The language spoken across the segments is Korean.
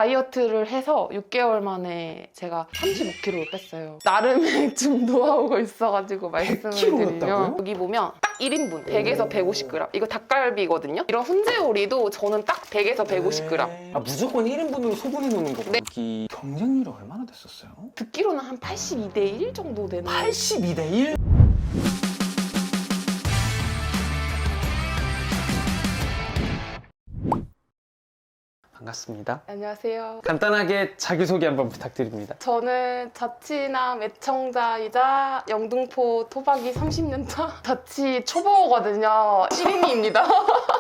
다이어트를 해서 6개월 만에 제가 35kg를 뺐어요. 나름의 좀 노하우가 있어가지고 말씀을 100kg 드리면 였다고요? 여기 보면 딱 1인분 100에서 150g. 이거 닭갈비거든요. 이런 훈제오리도 저는 딱 100에서 150g. 아, 무조건 1인분으로 소분해 놓는 거고. 네. 여기 경쟁률이 얼마나 됐었어요? 듣기로는 한 82대 1 정도 되는. 82대 1? 반갑습니다. 안녕하세요. 간단하게 자기소개 한번 부탁드립니다. 저는 자취남 애청자이자 영등포 토박이 30년차 자취 초보거든요. 시린이입니다.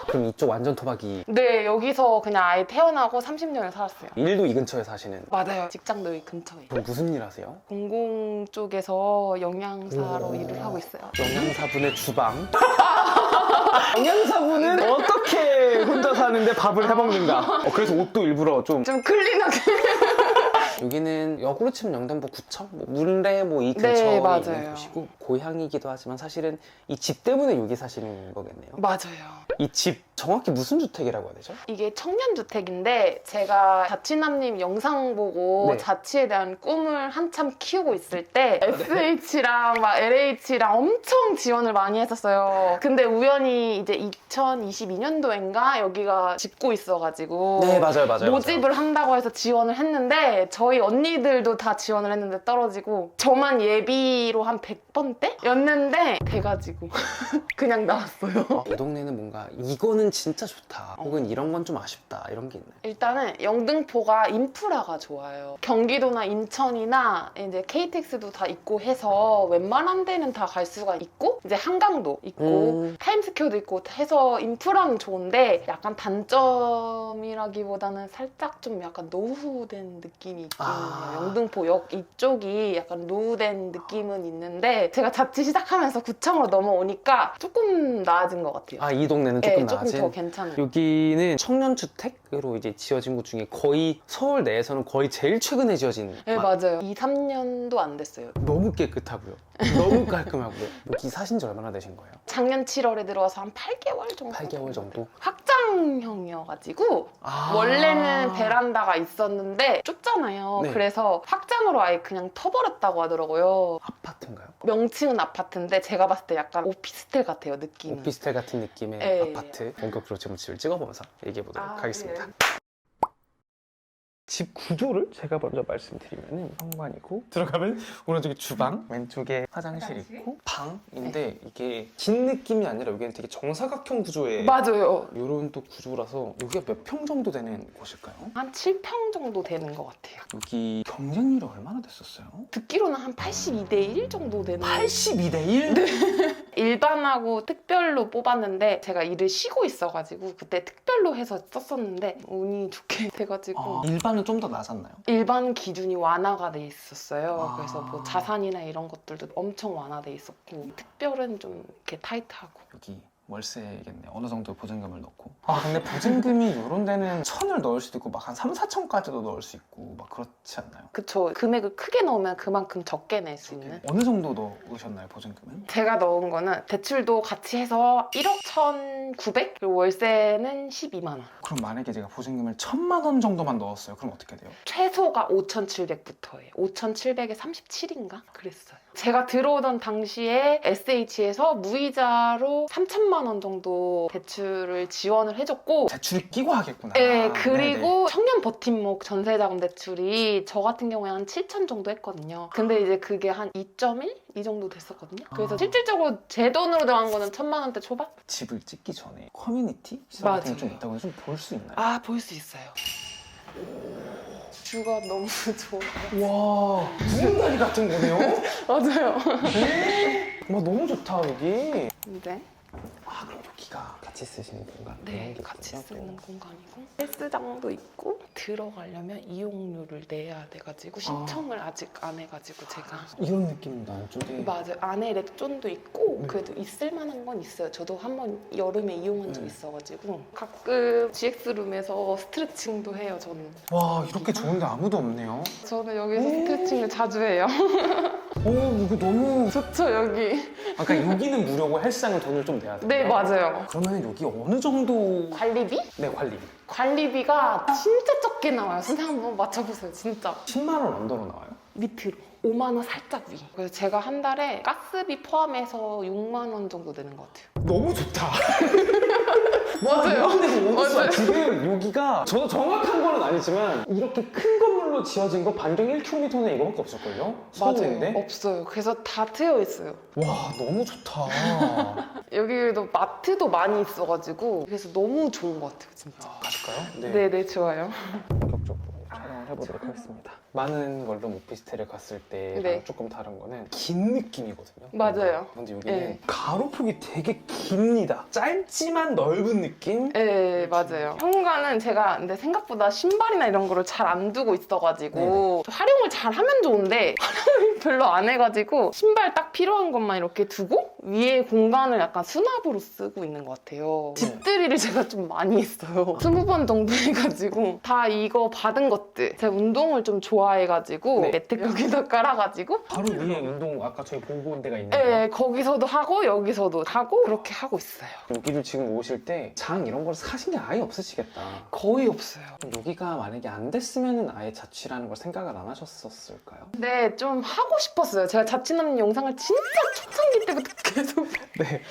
그럼 이쪽 완전 토박이. 네, 여기서 그냥 아예 태어나고 30년을 살았어요. 일도 이 근처에 사시는. 맞아요. 직장도 여기 근처에. 그럼 무슨 일 하세요? 공공 쪽에서 영양사로 오. 일을 하고 있어요. 영양사분의 주방. 영양사분은 어떻게 혼자 사는데 밥을 해먹는가? 그래서 옷도 일부러 좀. 좀 클린하게. 여기는 역으로 치면 영등포구청? 물레 이 네, 근처에 맞아요. 있는 곳이고 고향이기도 하지만 사실은 이 집 때문에 여기 사시는 거겠네요. 맞아요. 이 집 정확히 무슨 주택이라고 해야 되죠? 이게 청년주택인데 제가 자취남님 영상 보고 네. 자취에 대한 꿈을 한참 키우고 있을 때 SH랑 막 LH랑 엄청 지원을 많이 했었어요. 근데 우연히 이제 2022년도인가 여기가 짓고 있어가지고 네, 맞아요. 모집을 한다고 해서 지원을 했는데 저희 언니들도 다 지원을 했는데 떨어지고 저만 예비로 한 100번대? 였는데 돼가지고 그냥 나왔어요. 이 동네는 뭔가 이거는 진짜 좋다 혹은 이런 건 좀 아쉽다 이런 게 있나요? 일단은 영등포가 인프라가 좋아요. 경기도나 인천이나 이제 KTX도 다 있고 해서 웬만한 데는 다 갈 수가 있고 이제 한강도 있고 타임스퀘어도 있고 해서 인프라는 좋은데 약간 단점이라기보다는 살짝 좀 약간 노후된 느낌이 있긴 해요. 영등포역 이쪽이 약간 노후된 느낌은 있는데 제가 자취 시작하면서 구청으로 넘어오니까 조금 나아진 것 같아요. 아, 이 동네는 네, 조금 조금 나아진? 더 괜찮아요. 여기는 청년주택으로 이제 지어진 곳 중에 거의 서울 내에서는 거의 제일 최근에 지어진. 네, 맞아요. 2, 3년도 안 됐어요. 너무 깨끗하고요. 너무 깔끔하고요. 여기 사신 지 얼마나 되신 거예요? 작년 7월에 들어와서 한 8개월 정도? 8개월 정도? 확장형이어가지고 아. 원래는 베란다가 있었는데 좁잖아요. 네. 그래서 확장으로 아예 그냥 터버렸다고 하더라고요. 아파트인가요? 명칭은 아파트인데 제가 봤을 때 약간 오피스텔 같아요, 느낌은. 오피스텔 같은 느낌의 네. 아파트. 본격적으로 지금 집을 찍어보면서 얘기해보도록 하겠습니다. 네. 집 구조를 제가 먼저 말씀드리면 현관이고 들어가면 오른쪽에 주방, 왼쪽에 화장실 있고 방인데 이게 긴 느낌이 아니라 여기는 되게 정사각형 구조의 맞아요. 이런 또 구조라서 여기가 몇 평 정도 되는 곳일까요? 한 7평 정도 되는 것 같아요. 여기 경쟁률이 얼마나 됐었어요? 듣기로는 한 82대 1 정도 되는. 82대 1? 일반하고 특별로 뽑았는데 제가 일을 쉬고 있어가지고 그때 특별로 해서 썼었는데 운이 좋게 돼가지고 일반은 좀 더 낮았나요? 일반 기준이 완화가 돼 있었어요. 아. 그래서 뭐 자산이나 이런 것들도 엄청 완화돼 있었고 특별은 좀 이렇게 타이트하고. 여기 월세겠네. 어느 정도 보증금을 넣고. 아, 근데 보증금이 이런 데는 1,000을 넣을 수도 있고 막 한 3, 4천까지도 넣을 수 있고 막 그렇지 않나요? 그쵸. 금액을 크게 넣으면 그만큼 적게 낼 수 있는. 어느 정도 넣으셨나요, 보증금은? 제가 넣은 거는 대출도 같이 해서 1억 1,900? 그리고 월세는 12만 원. 그럼 만약에 제가 보증금을 1,000만 원 정도만 넣었어요. 그럼 어떻게 돼요? 최소가 5,700부터예요. 5,700에 37인가? 그랬어요. 제가 들어오던 당시에 SH에서 무이자로 3천만 원 정도 대출을 지원을 해줬고 대출이 끼고 하겠구나. 네, 그리고 네네. 청년 버팀목 전세자금 대출이 저 같은 경우에 한 7천 정도 했거든요. 근데 이제 그게 한 2.1? 이 정도 됐었거든요. 그래서 아. 실질적으로 제 돈으로 들어간 거는 1,000만 원대 초반? 집을 찍기 전에 커뮤니티 시설 같은 게 좀 맞아요. 있다고 해서 좀 볼 수 있나요? 아, 볼 수 있어요. 뷰가 너무 좋아요. 와, 구름다리 같은 거네요? 맞아요. 와, 너무 좋다, 여기. 근데 아, 그럼 여기가 같이 쓰시는 공간? 네, 같이 쓰는 공간이고 헬스장도 있고 들어가려면 이용료를 내야 돼가지고 신청을 아직 안 해가지고 제가 이런 느낌도 안쪽에. 맞아요. 안에 렉존도 있고 네. 그래도 있을 만한 건 있어요. 저도 한번 여름에 이용한 적 네. 있어가지고 가끔 GX룸에서 스트레칭도 해요. 와, 이렇게 좋은데 아무도 없네요. 저는 여기서 스트레칭을 자주 해요. 오, 이거 너무. 좋죠, 여기. 아까 여기는 무료고 헬스장은 돈을 좀 내야 돼요. 네, 맞아요. 그러면 여기 어느 정도 관리비? 네, 관리비 관리비가 진짜 적게 나와요. 선생님 한번 맞춰보세요. 진짜 10만 원 언더로 나와요? 밑으로 5만 원 살짝 위. 그래서 제가 한 달에 가스비 포함해서 6만 원 정도 되는 것 같아요. 너무 좋다. 맞아요. 맞아요. 지금 여기가 저도 정확한 거는 아니지만 이렇게 큰 건물로 지어진 거 반경 1km는 이거밖에 없을걸요? 서울인데? 맞아요. 없어요. 그래서 다 트여 있어요. 와, 너무 좋다. 여기도 마트도 많이 있어가지고 그래서 너무 좋은 것 같아요, 진짜. 가실까요? 네네, 좋아요. 본격적으로 촬영을 해보도록 하겠습니다. 많은 원룸 오피스텔을 갔을 때랑 네. 조금 다른 거는 긴 느낌이거든요. 맞아요. 근데 여기는 네. 가로폭이 되게 깁니다. 짧지만 넓은 느낌? 네, 맞아요. 현관은 제가 근데 생각보다 신발이나 이런 거를 잘 안 두고 있어가지고 활용을 잘 하면 좋은데 활용을 별로 안 해가지고 신발 딱 필요한 것만 이렇게 두고 위에 공간을 약간 수납으로 쓰고 있는 것 같아요. 집들이를 제가 좀 많이 했어요. 20번 정도 해가지고 다 이거 받은 것들. 제가 운동을 좀 좋아해가지고 네. 매트 여기다 깔아가지고 바로 위에 운동 아까 저희 보고 온 데가 있는데요. 네, 거기서도 하고 여기서도 하고 그렇게 하고 있어요. 여기를 지금 오실 때 장 이런 걸 사신 게 아예 없으시겠다. 거의 없어요. 그럼 여기가 만약에 안 됐으면 아예 자취라는 걸 생각을 안 하셨었을까요? 근데 좀 하고 싶었어요. 제가 자취하는 영상을 진짜 초창기 때부터 계속 네.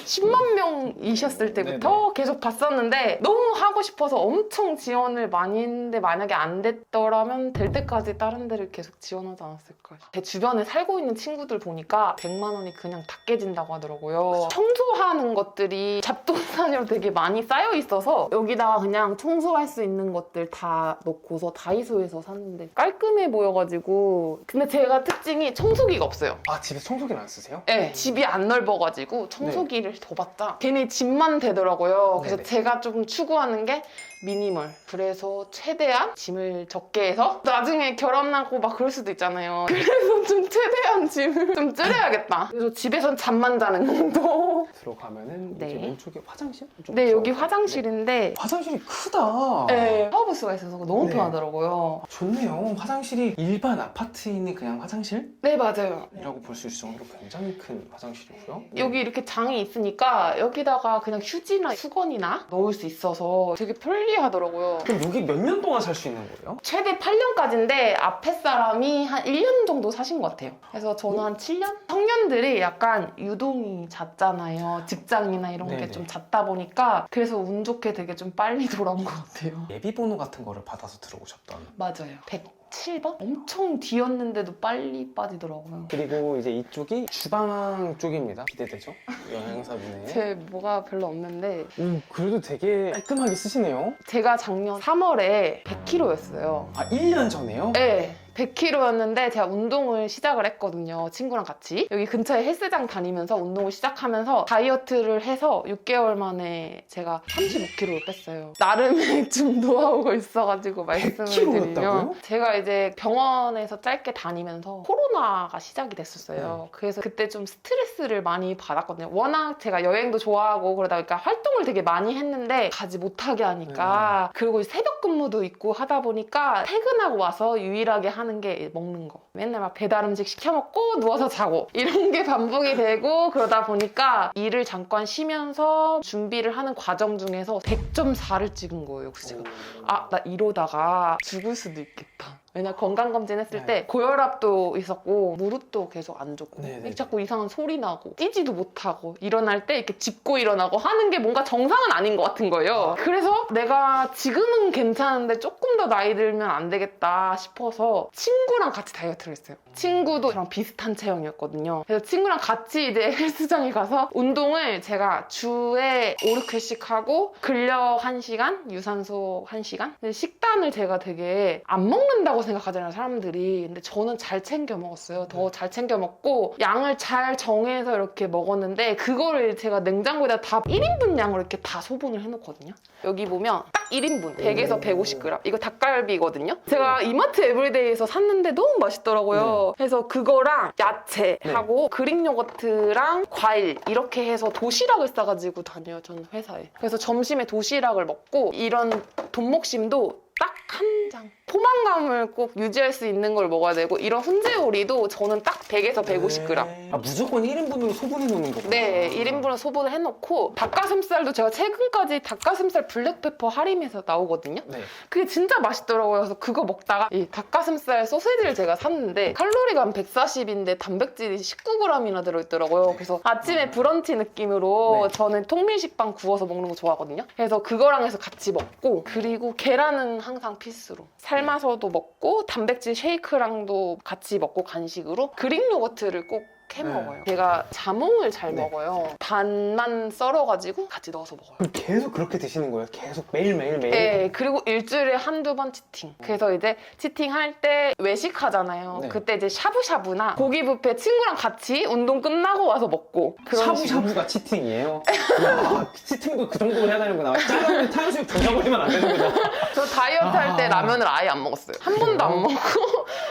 10만 명이셨을 때부터 계속 봤었는데 너무 하고 싶어서 엄청 지원을 많이 했는데 만약에 안 됐더라면 될 때까지 다른 데를 계속 지원하지 않았을까요? 제 주변에 살고 있는 친구들 보니까 100만 원이 그냥 다 깨진다고 하더라고요. 청소하는 것들이 잡동사니로 되게 많이 쌓여 있어서 여기다가 그냥 청소할 수 있는 것들 다 넣고서 다이소에서 샀는데 깔끔해 보여가지고 근데 제가 특징이 청소기가 없어요. 아, 집에 청소기를 안 쓰세요? 네, 집이 안 넓어가지고 청소기를 더 봤자 괜히 집만 되더라고요. 그래서 네네. 제가 조금 추구하는 게 미니멀. 그래서 최대한 짐을 적게 해서 나중에 결혼하고 막 그럴 수도 있잖아요. 그래서 좀 최대한 짐을 좀 줄여야겠다. 그래서 집에선 잠만 자는 정도. 들어가면은 네. 이제 왼쪽에 화장실? 좀 네, 여기 들어가요. 화장실인데 네. 화장실이 크다. 네, 샤워부스가 있어서 너무 네. 편하더라고요. 좋네요. 화장실이 일반 아파트에 있는 그냥 화장실이라고 네, 맞아요. 볼 수 있을 정도로 굉장히 큰 화장실이고요. 여기 이렇게 장이 있으니까 여기다가 그냥 휴지나 수건이나 넣을 수 있어서 되게 편리하더라고요. 그럼 여기 몇 년 동안 살 수 있는 거예요? 최대 8년까지인데 앞에 사람이 한 1년 정도 사신 것 같아요. 그래서 저는 한 7년? 청년들이 약간 유동이 잦잖아요. 직장이나 이런 게 네네. 좀 잦다 보니까 그래서 운 좋게 되게 좀 빨리 돌아온 것 같아요. 예비번호 같은 거를 받아서 들어오셨던. 맞아요. 107번? 엄청 뒤였는데도 빨리 빠지더라고요. 그리고 이제 이쪽이 주방 쪽입니다. 기대되죠? 여행사분의. 제 뭐가 별로 없는데 그래도 되게 깔끔하게 쓰시네요. 제가 작년 3월에 100kg였어요. 아, 1년 전에요? 네. 100kg였는데 제가 운동을 시작을 했거든요. 친구랑 같이. 여기 근처에 헬스장 다니면서 운동을 시작하면서 다이어트를 해서 6개월 만에 제가 35kg를 뺐어요. 나름의 좀 노하우가 있어가지고 말씀을 100kg 드리면 였다고요? 제가 이제 병원에서 짧게 다니면서 코로나가 시작이 됐었어요. 그래서 그때 좀 스트레스를 많이 받았거든요. 워낙 제가 여행도 좋아하고 그러다 보니까 활동을 되게 많이 했는데 가지 못하게 하니까 그리고 새벽 근무도 있고 하다 보니까 퇴근하고 와서 유일하게 하는 게 먹는 거. 맨날 막 배달 음식 시켜 먹고 누워서 자고 이런 게 반복이 되고 그러다 보니까 일을 잠깐 쉬면서 준비를 하는 과정 중에서 100.4를 찍은 거예요. 그래서 제가 아, 나 이러다가 죽을 수도 있겠다. 왜냐 건강검진 했을 때 고혈압도 있었고 무릎도 계속 안 좋고 네네. 자꾸 이상한 소리 나고 뛰지도 못하고 일어날 때 이렇게 짚고 일어나고 하는 게 뭔가 정상은 아닌 것 같은 거예요. 그래서 내가 지금은 괜찮은데 조금 더 나이 들면 안 되겠다 싶어서 친구랑 같이 다이어트를 했어요. 친구도 저랑 비슷한 체형이었거든요. 그래서 친구랑 같이 이제 헬스장에 가서 운동을 제가 주에 5, 6회씩 하고 근력 1시간, 유산소 1시간? 근데 식단을 제가 되게 안 먹는다고 생각하잖아요, 사람들이. 근데 저는 잘 챙겨 먹었어요. 더 잘 챙겨 먹고 양을 잘 정해서 이렇게 먹었는데 그거를 제가 냉장고에다 다 1인분 양으로 이렇게 다 소분을 해놓거든요. 여기 보면 딱 1인분, 100에서 150g. 이거 닭갈비거든요. 제가 이마트 에브리데이에서 샀는데 너무 맛있더라고요. 그래서 그거랑 야채하고 그릭 요거트랑 과일 이렇게 해서 도시락을 싸가지고 다녀요, 저는 회사에. 그래서 점심에 도시락을 먹고 이런 돈목심도 딱 한 장. 포만감을 꼭 유지할 수 있는 걸 먹어야 되고 이런 훈제 요리도 저는 딱 100에서 150g. 아, 무조건 1인분으로 소분해 놓는 거구나. 네, 1인분을 소분을 해놓고 닭가슴살도 제가 최근까지 닭가슴살 블랙페퍼 할인해서 나오거든요. 네. 그게 진짜 맛있더라고요. 그래서 그거 먹다가 이 닭가슴살 소세지를 제가 샀는데 칼로리가 한 140인데 단백질이 19g이나 들어있더라고요. 그래서 아침에 브런치 느낌으로 네. 저는 통밀식빵 구워서 먹는 거 좋아하거든요. 그래서 그거랑 해서 같이 먹고 그리고 계란은 항상 필수로 삶아서도 먹고 단백질 쉐이크랑도 같이 먹고 간식으로 그릭 요거트를 꼭 해 네. 먹어요. 제가 자몽을 잘 네. 먹어요. 반만 썰어가지고 같이 넣어서 먹어요. 그럼 계속 그렇게 드시는 거예요? 계속 매일? 네, 그리고 일주일에 한두 번 치팅. 그래서 이제 치팅할 때 외식하잖아요. 네. 그때 이제 샤브샤브나 고기 뷔페 친구랑 같이 운동 끝나고 와서 먹고 그런 식으로. 샤브샤브가 치팅이에요? 야, 치팅도 그 정도로 해야 되는구나. 짜장면 탕수육 던져버리면 안 되는 거죠? 저 다이어트 할 때 라면을 아예 안 먹었어요. 한 번도 안 먹고.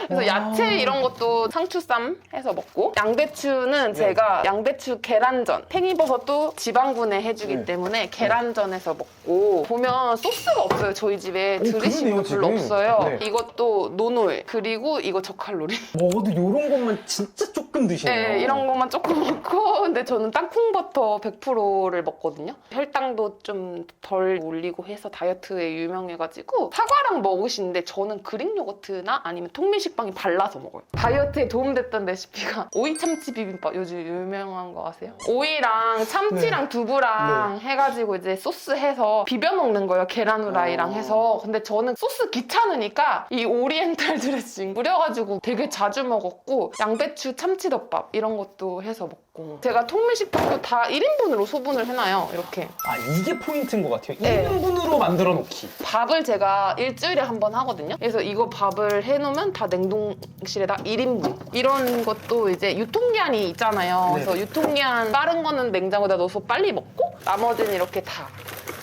그래서 야채 이런 것도 상추쌈 해서 먹고 양배추는 제가 양배추 계란전 팽이버섯도 지방분해 해주기 네. 때문에 계란전에서 먹고 보면 소스가 없어요. 저희 집에 드레싱도 그러네요, 별로 지금. 없어요. 네. 이것도 노노일 그리고 이거 저칼로리. 먹어도 이런 것만 진짜 조금 드시네요. 네, 이런 것만 조금 먹고 근데 저는 땅콩버터 100%를 먹거든요. 혈당도 좀 덜 올리고 해서 다이어트에 유명해가지고 사과랑 먹으시는데 저는 그릭 요거트나 아니면 통밀식빵이 발라서 먹어요. 다이어트에 도움됐던 레시피가 오이 참치 비빔밥 요즘 유명한 거 아세요? 오이랑 참치랑 두부랑 해가지고 이제 소스 해서 비벼 먹는 거예요. 계란 후라이랑 해서. 근데 저는 소스 귀찮으니까 이 오리엔탈 드레싱 뿌려가지고 되게 자주 먹었고 양배추 참치덮밥 이런 것도 해서 먹고 제가 통밀식빵도 다 1인분으로 소분을 해놔요. 이렇게 아, 이게 포인트인 것 같아요. 네. 1인분으로 만들어 놓기. 밥을 제가 일주일에 한 번 하거든요. 그래서 이거 밥을 해놓으면 다 냉동실에다 1인분. 이런 것도 이제 유통기한이 있잖아요. 네. 그래서 유통기한 빠른 거는 냉장고에다 넣어서 빨리 먹고 나머지는 이렇게 다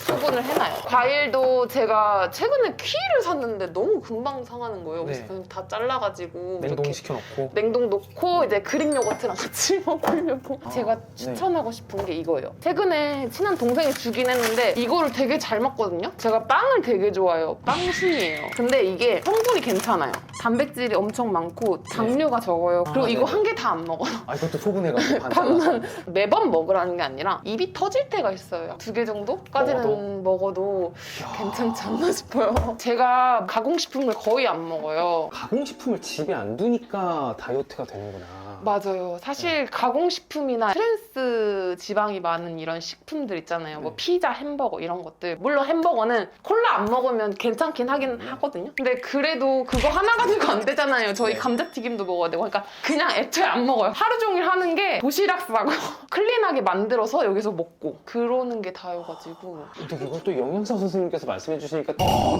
소분을 해놔요. 과일도 제가 최근에 키위를 샀는데 너무 금방 상하는 거예요. 그래서 네. 그냥 다 잘라가지고 이렇게 냉동시켜 놓고. 냉동 놓고 이제 그릭 요거트랑 같이 먹으려고 제가 네. 추천하고 싶은 게 이거예요. 최근에 친한 동생이 주긴 했는데 이거를 되게 잘 먹거든요. 제가 빵을 되게 좋아해요. 빵순이에요. 근데 이게 성분이 괜찮아요. 단백질이 엄청 많고 당류가 적어요. 그리고 아, 이거 네. 한 개 다 안 먹어요. 아, 이것도 소분해가지고 밥만 매번 먹으라는 게 아니라 입이 터질 때가 있어요. 2개 정도까지는 먹어도 괜찮지 않나 싶어요. 제가 가공식품을 거의 안 먹어요. 가공식품을 집에 안 두니까 다이어트가 되는구나. 맞아요. 사실 가공식품이나 트랜스 지방이 많은 이런 식품들 있잖아요. 뭐 네. 피자, 햄버거 이런 것들. 물론 햄버거는 콜라 안 먹으면 괜찮긴 하긴 하거든요. 근데 그래도 그거 하나 가지고 안 되잖아요. 저희 네. 감자튀김도 먹어야 되고. 그러니까 그냥 애초에 안 먹어요. 하루 종일 하는 게 도시락 싸고 클린하게 만들어서 여기서 먹고 그러는 게 다여가지고. 근데 그것도 영양사 선생님께서 말씀해 주시니까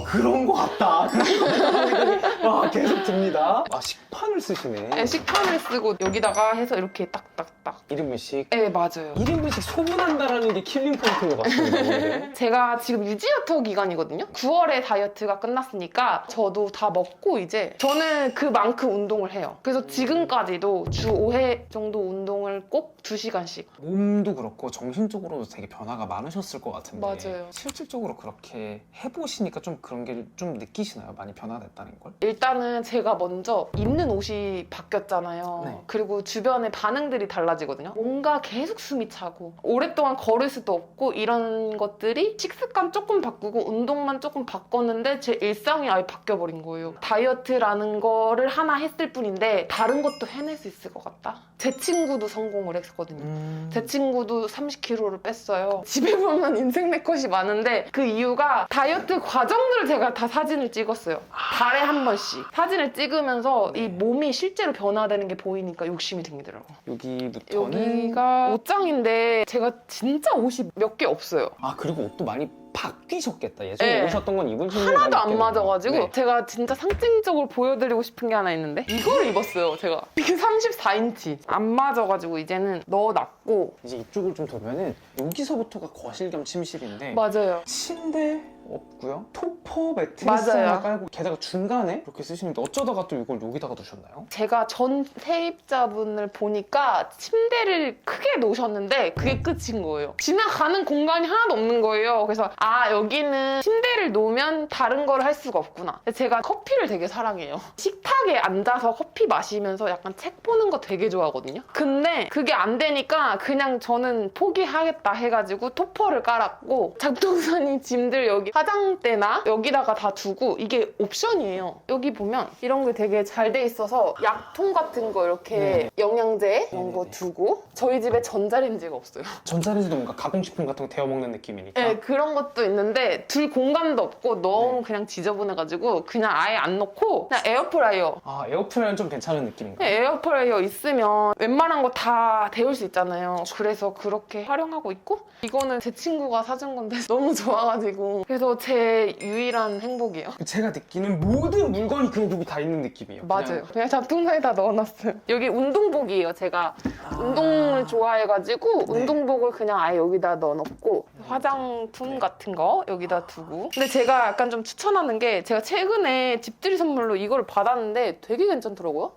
그런 것 같다. 그런 생각이 와, 계속 듭니다. 아, 식판을 쓰시네. 네, 식판을 쓰고 여기다가 해서 이렇게 딱딱딱. 1인분씩. 네, 맞아요. 1인분씩 소분한다라는 게 킬링 포인트인 것 같습니다. 오늘은. 제가 지금 유지어터 기간이거든요. 9월에 다이어트가 끝났으니까 저도 다 먹고 이제 저는 그만큼 운동을 해요. 그래서 지금까지도 주 5회 정도 운동을 꼭 2시간씩. 몸도 그렇고 정신적으로도 되게 변화가 많으셨을 것 같은데 맞아요. 실질적으로 그렇게 해보시니까 좀 그런 게 좀 느끼시나요? 많이 변화됐다는 걸? 일단은 제가 먼저 입는 옷이 바뀌었잖아요. 네. 그리고 주변의 반응들이 달라지거든요. 뭔가 계속 숨이 차고 오랫동안 걸을 수도 없고 이런 것들이 식습관 조금 바꾸고 운동만 조금 바꿨는데 제 일상이 아예 바뀌어버린 거예요. 다이어트라는 거를 하나 했을 뿐인데 다른 것도 해낼 수 있을 것 같다. 제 친구도 성공을 했거든요. 제 친구도 30kg를 뺐어요. 집에 보면 인생 네컷이 많은데 그 이유가 다이어트 과정들을 제가 다 사진을 찍었어요. 달에 한 번씩. 사진을 찍으면서 이 몸이 실제로 변화되는 게 보이니까 욕심이 생기더라고요. 여기부터는 여기가 옷장인데 제가 진짜 옷이 몇 개 없어요. 아, 그리고 옷도 많이 바뀌셨겠다. 예전에 네. 입으셨던 건 입은 신발 하나도 안 맞아가지고 제가 진짜 상징적으로 보여드리고 싶은 게 하나 있는데 이거를 입었어요. 제가 이게 34인치 안 맞아가지고 이제는 넣어놨고 이제 이쪽을 좀 돌면은 여기서부터가 거실 겸 침실인데 맞아요. 침대 없고요. 토퍼 매트리스 맞아요. 하나 깔고 게다가 중간에 이렇게 쓰시는데 어쩌다가 또 이걸 여기다가 두셨나요? 제가 전 세입자분을 보니까 침대를 크게 놓으셨는데 그게 끝인 거예요. 지나가는 공간이 하나도 없는 거예요. 그래서 아, 여기는 침대를 놓으면 다른 걸 할 수가 없구나. 제가 커피를 되게 사랑해요. 식탁에 앉아서 커피 마시면서 약간 책 보는 거 되게 좋아하거든요. 근데 그게 안 되니까 그냥 저는 포기하겠다 해가지고 토퍼를 깔았고, 작동선이 짐들 여기 화장대나 여기다가 다 두고, 이게 옵션이에요. 여기 보면 이런 게 되게 잘 돼 있어서 약통 같은 거 이렇게 네. 영양제 이런 거 네네네. 두고, 저희 집에 전자레인지가 없어요. 전자레인지도 뭔가 가공식품 같은 거 데워 먹는 느낌이니까. 네, 그런 것도 있는데 둘 공간도 없고 너무 네. 그냥 지저분해가지고 그냥 아예 안 넣고 그냥 에어프라이어. 아, 에어프라이어는 좀 괜찮은 느낌인가요? 그냥 에어프라이어 있으면 웬만한 거 다 데울 수 있잖아요. 그래서 그렇게 활용하고 있고, 이거는 제 친구가 사준 건데 너무 좋아가지고 그래서 제 유일한 행복이에요. 제가 느끼는 모든 물건이 그냥 여기 다 있는 느낌이에요. 맞아요. 그냥 잡통사에 다 넣어놨어요. 여기 운동복이에요. 제가 운동을 좋아해가지고 네. 운동복을 그냥 아예 여기다 넣어놓고 화장품 네. 같은 거 여기다 두고. 근데 제가 약간 좀 추천하는 게, 제가 최근에 집들이 선물로 이걸 받았는데 되게 괜찮더라고요.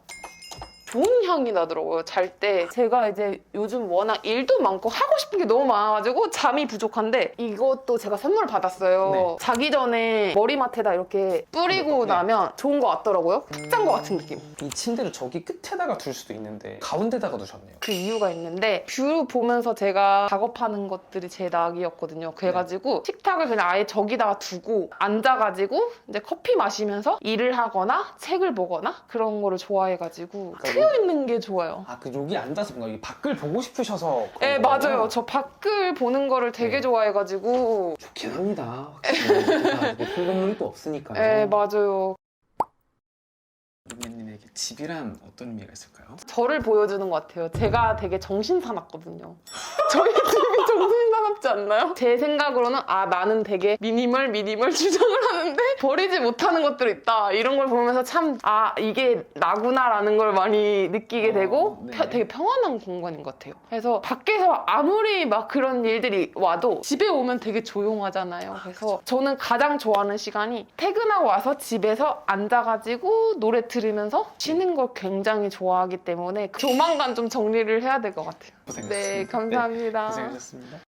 좋은 향이 나더라고요, 잘 때. 제가 이제 요즘 워낙 일도 많고 하고 싶은 게 너무 많아가지고 잠이 부족한데, 이것도 제가 선물을 받았어요. 네. 자기 전에 머리맡에다 이렇게 뿌리고 네. 나면 좋은 것 같더라고요. 푹 잔 것 같은 느낌. 이 침대를 저기 끝에다가 둘 수도 있는데 가운데다가 두셨네요. 그 이유가 있는데, 뷰 보면서 제가 작업하는 것들이 제 낙이었거든요. 그래가지고 식탁을 그냥 아예 저기다가 두고 앉아가지고 이제 커피 마시면서 일을 하거나 책을 보거나 그런 거를 좋아해가지고 그러니까 트여 있는 게 좋아요. 아, 그 여기 앉아서 뭔가 이 밖을 보고 싶으셔서 네, 그런 거구나. 맞아요. 저 밖을 보는 거를 되게 네. 좋아해가지고. 좋긴 합니다. 확실히. 높은 건물은 또 없으니까요. 네, 맞아요. 룸메님에게 집이란 어떤 의미가 있을까요? 저를 보여주는 것 같아요. 제가 되게 정신사납거든요. 저희 집이 정신사납지 않나요? 제 생각으로는 아, 나는 되게 미니멀 주장을 하는데 버리지 못하는 것들이 있다. 이런 걸 보면서 참, 아, 이게 나구나라는 걸 많이 느끼게 되고 네. 되게 평안한 공간인 것 같아요. 그래서 밖에서 아무리 막 그런 일들이 와도 집에 오면 되게 조용하잖아요. 그래서 저는 가장 좋아하는 시간이 퇴근하고 와서 집에서 앉아가지고 노래 들으면서 쉬는 걸 굉장히 좋아하기 때문에 조만간 좀 정리를 해야 될 것 같아요. 고생하셨습니다. 네, 감사합니다. 고생하셨습니다.